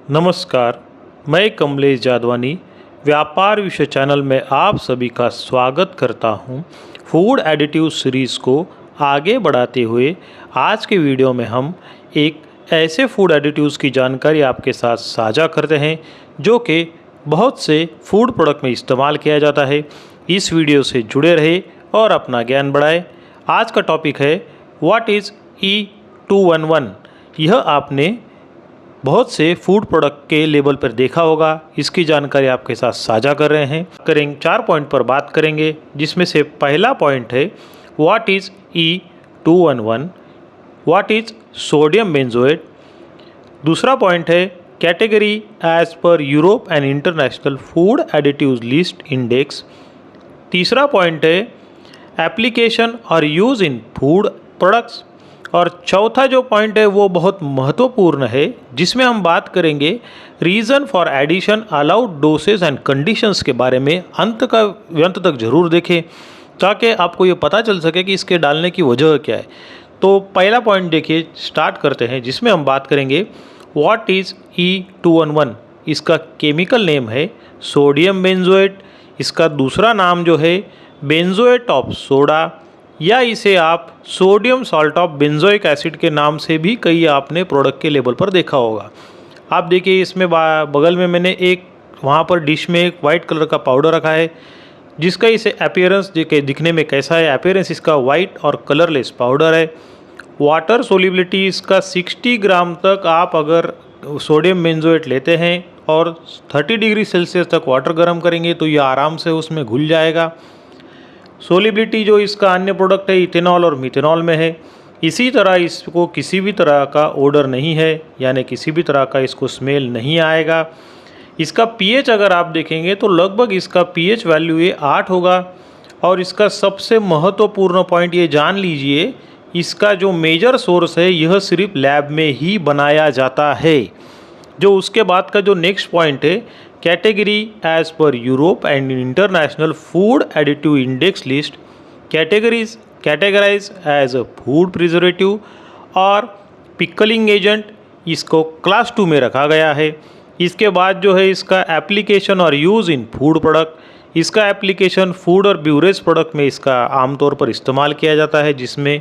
नमस्कार, मैं कमलेश जादवानी व्यापार विषय चैनल में आप सभी का स्वागत करता हूं। फूड एडिटिव सीरीज़ को आगे बढ़ाते हुए आज के वीडियो में हम एक ऐसे फूड एडिटिव्स की जानकारी आपके साथ साझा करते हैं जो कि बहुत से फूड प्रोडक्ट में इस्तेमाल किया जाता है। इस वीडियो से जुड़े रहे और अपना ज्ञान बढ़ाएं। आज का टॉपिक है व्हाट इज़ E211। यह आपने बहुत से फूड प्रोडक्ट के लेबल पर देखा होगा। इसकी जानकारी आपके साथ साझा कर रहे हैं। 4 पॉइंट पर बात करेंगे, जिसमें से पहला पॉइंट है what is E211, what is sodium benzoate. दूसरा पॉइंट है category as per Europe and international food additives list index. तीसरा पॉइंट है एप्लीकेशन और यूज़ इन फूड प्रोडक्ट्स। और चौथा जो पॉइंट है वो बहुत महत्वपूर्ण है, जिसमें हम बात करेंगे reason for addition, allowed doses and conditions के बारे में। अंत तक जरूर देखें ताकि आपको ये पता चल सके कि इसके डालने की वजह क्या है। तो पहला पॉइंट देखिए, स्टार्ट करते हैं, जिसमें हम बात करेंगे व्हाट इज़ E211। इसका केमिकल नेम है सोडियम बेंजोएट। इसका दूसरा नाम जो है बेंजोएट ऑफ सोडा, या इसे आप sodium salt of benzoic acid के नाम से भी कई आपने प्रोडक्ट के लेबल पर देखा होगा। आप देखिए, इसमें बगल में मैंने एक वहाँ पर डिश में एक वाइट कलर का पाउडर रखा है, जिसका इसे अपीयरेंस दिखने में कैसा है। अपीयरेंस इसका वाइट और कलरलेस पाउडर है। वाटर सोलिबिलिटी इसका 60 ग्राम तक आप अगर सोडियम बेंजोएट लेते हैं और 30 डिग्री सेल्सियस तक वाटर गर्म करेंगे तो ये आराम से उसमें घुल जाएगा। सोलिबिलिटी जो इसका अन्य प्रोडक्ट है इथेनॉल और मिथेनॉल में है। इसी तरह इसको किसी भी तरह का ओडर नहीं है, यानी किसी भी तरह का इसको स्मेल नहीं आएगा। इसका पीएच अगर आप देखेंगे तो लगभग इसका पीएच वैल्यू ये 8 होगा। और इसका सबसे महत्वपूर्ण पॉइंट ये जान लीजिए, इसका जो मेजर सोर्स है यह सिर्फ लैब में ही बनाया जाता है। जो उसके बाद का जो नेक्स्ट पॉइंट है category as per Europe and international food additive index list, categorize as a food preservative और पिकलिंग एजेंट, इसको क्लास 2 में रखा गया है। इसके बाद जो है इसका एप्लीकेशन और यूज़ इन फूड प्रोडक्ट। इसका एप्लीकेशन फूड और ब्यूरेज प्रोडक्ट में इसका आमतौर पर इस्तेमाल किया जाता है, जिसमें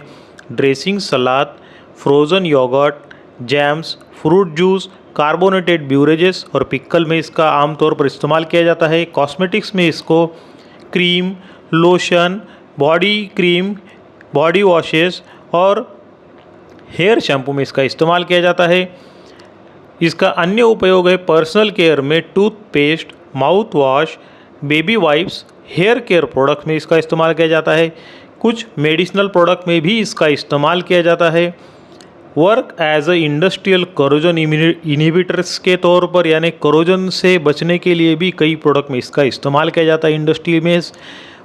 dressing, salad, frozen yogurt, jams, fruit juice, carbonated beverages और पिकल में इसका आमतौर पर इस्तेमाल किया जाता है। कॉस्मेटिक्स में इसको cream, lotion, body cream, body washes और हेयर शैम्पू में इसका इस्तेमाल किया जाता है। इसका अन्य उपयोग है पर्सनल केयर में toothpaste, mouthwash, baby wipes, hair care product में इसका इस्तेमाल किया जाता है। कुछ मेडिसिनल प्रोडक्ट में भी इसका इस्तेमाल किया जाता है। Work as a industrial corrosion inhibitors के तौर पर, यानी करोजन से बचने के लिए भी कई प्रोडक्ट में इसका इस्तेमाल किया जाता है इंडस्ट्री में।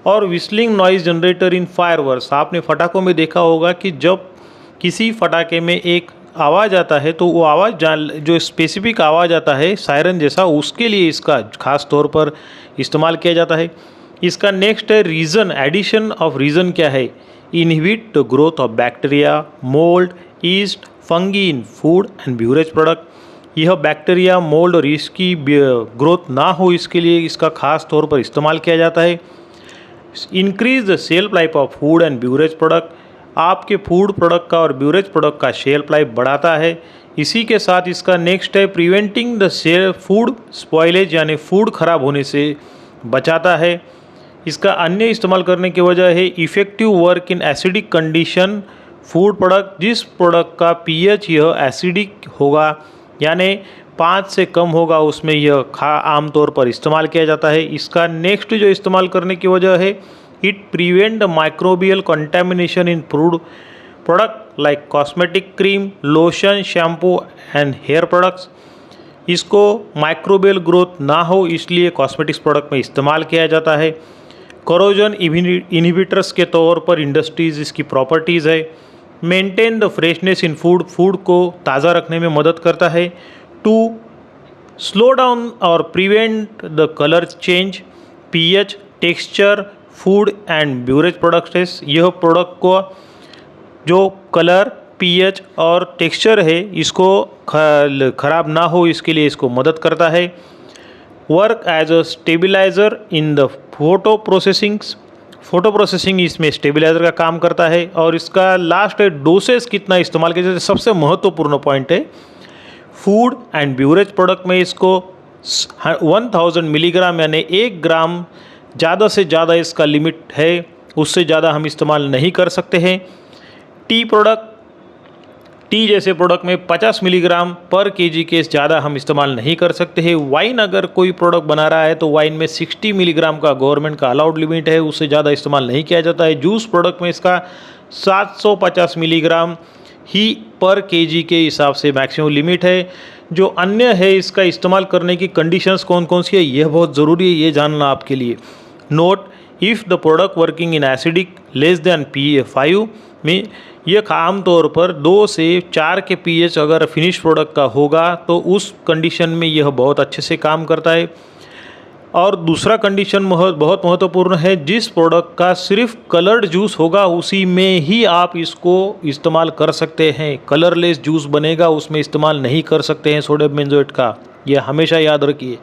और विस्लिंग नॉइज़ जनरेटर इन फायरवर्क्स, आपने फटाकों में देखा होगा कि जब किसी फटाके में एक आवाज़ आता है तो वो आवाज़ जो स्पेसिफिक आवाज़ आता है सायरन जैसा, उसके लिए इसका खास तौर पर इस्तेमाल किया जाता है। इसका नेक्स्ट है रीज़न, एडिशन ऑफ रीज़न क्या है, inhibit the growth of bacteria, mould, yeast, fungi in food and beverage product. यह बैक्टीरिया, मोल्ड और ईस्ट की ग्रोथ ना हो, इसके लिए इसका खास तौर पर इस्तेमाल किया जाता है। Increase the shelf life of food and beverage product, आपके फूड प्रोडक्ट का और ब्यूरेज प्रोडक्ट का शेल्फ लाइफ बढ़ाता है। इसी के साथ इसका नेक्स्ट है प्रिवेंटिंग द फूड स्पॉइलेज, यानी फूड खराब होने से बचाता है। इसका अन्य इस्तेमाल करने की वजह है effective work in acidic condition food product, जिस प्रोडक्ट का पीएच यह एसिडिक होगा यानी 5 से कम होगा, उसमें यह आमतौर पर इस्तेमाल किया जाता है। इसका नेक्स्ट जो इस्तेमाल करने की वजह है it prevent the microbial contamination in food product like cosmetic cream, lotion, shampoo and hair products. इसको माइक्रोबियल ग्रोथ ना हो, इसलिए कॉस्मेटिक्स प्रोडक्ट में इस्तेमाल किया जाता है। करोजन इनहिबिटर्स के तौर पर इंडस्ट्रीज़ इसकी प्रॉपर्टीज़ है। Maintain the freshness in food, food को ताज़ा रखने में मदद करता है। टू स्लो डाउन और prevent the colour change, pH, texture, food and beverage products. यह प्रोडक्ट को जो कलर, पीएच और टेक्सचर है इसको ख़राब ना हो इसके लिए इसको मदद करता है। Work as a stabiliser in the photo processing इसमें स्टेबलाइज़र का काम करता है। और इसका लास्ट है डोसेस कितना इस्तेमाल किया जाता है, सबसे महत्वपूर्ण पॉइंट है। फूड एंड ब्यूरेज प्रोडक्ट में इसको 1000 मिलीग्राम यानी 1 ग्राम ज़्यादा से ज़्यादा इसका लिमिट है, उससे ज़्यादा हम इस्तेमाल नहीं कर सकते हैं। टी जैसे प्रोडक्ट में 50 मिलीग्राम पर केजी के ज़्यादा हम इस्तेमाल नहीं कर सकते हैं। वाइन अगर कोई प्रोडक्ट बना रहा है तो वाइन में 60 मिलीग्राम का गवर्नमेंट का अलाउड लिमिट है, उससे ज़्यादा इस्तेमाल नहीं किया जाता है। जूस प्रोडक्ट में इसका 750 मिलीग्राम ही पर केजी के हिसाब से मैक्सिमम लिमिट है। जो अन्य है इसका इस्तेमाल करने की कंडीशंस कौन कौन सी है यह बहुत ज़रूरी है, ये जानना आपके लिए। Note, if the product working in acidic less than pH5 में यह आम तौर पर 2 से 4 के pH अगर फिनिश प्रोडक्ट का होगा तो उस कंडीशन में यह बहुत अच्छे से काम करता है। और दूसरा कंडीशन बहुत महत्वपूर्ण है, जिस प्रोडक्ट का सिर्फ कलर्ड जूस होगा उसी में ही आप इसको इस्तेमाल कर सकते हैं। कलरलेस जूस बनेगा उसमें इस्तेमाल नहीं कर सकते हैं सोडियम बेंजोएट का, यह हमेशा याद रखिए।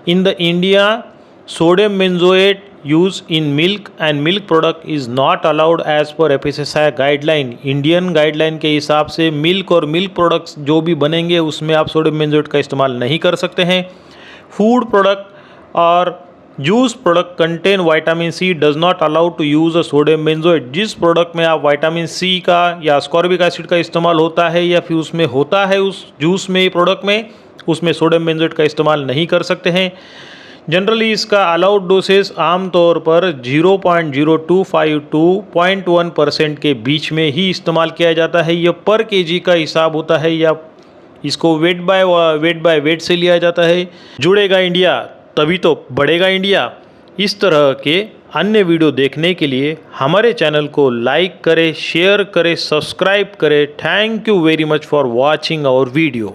In the India sodium benzoate use in milk and milk product is not allowed as per FSSAI guideline. Indian guideline के हिसाब से मिल्क और मिल्क प्रोडक्ट्स जो भी बनेंगे उसमें आप सोडियम बेंजोएट का इस्तेमाल नहीं कर सकते हैं। फूड प्रोडक्ट और juice product contain vitamin C does not allow to use a sodium benzoate. जिस प्रोडक्ट में आप विटामिन सी का या अस्कॉर्बिक एसिड का इस्तेमाल होता है या फिर उसमें होता है उस जूस में प्रोडक्ट में, उसमें सोडियम बेंजोएट का इस्तेमाल नहीं कर सकते हैं। जनरली इसका अलाउड डोसेस आमतौर पर 0.025 टू 0.1% के बीच में ही इस्तेमाल किया जाता है। यह पर केजी का हिसाब होता है या इसको वेट बाय वेट से लिया जाता है। जुड़ेगा इंडिया तभी तो बढ़ेगा इंडिया। इस तरह के अन्य वीडियो देखने के लिए हमारे चैनल को लाइक करें, शेयर करें, सब्सक्राइब करें। Thank you very much for watching our video.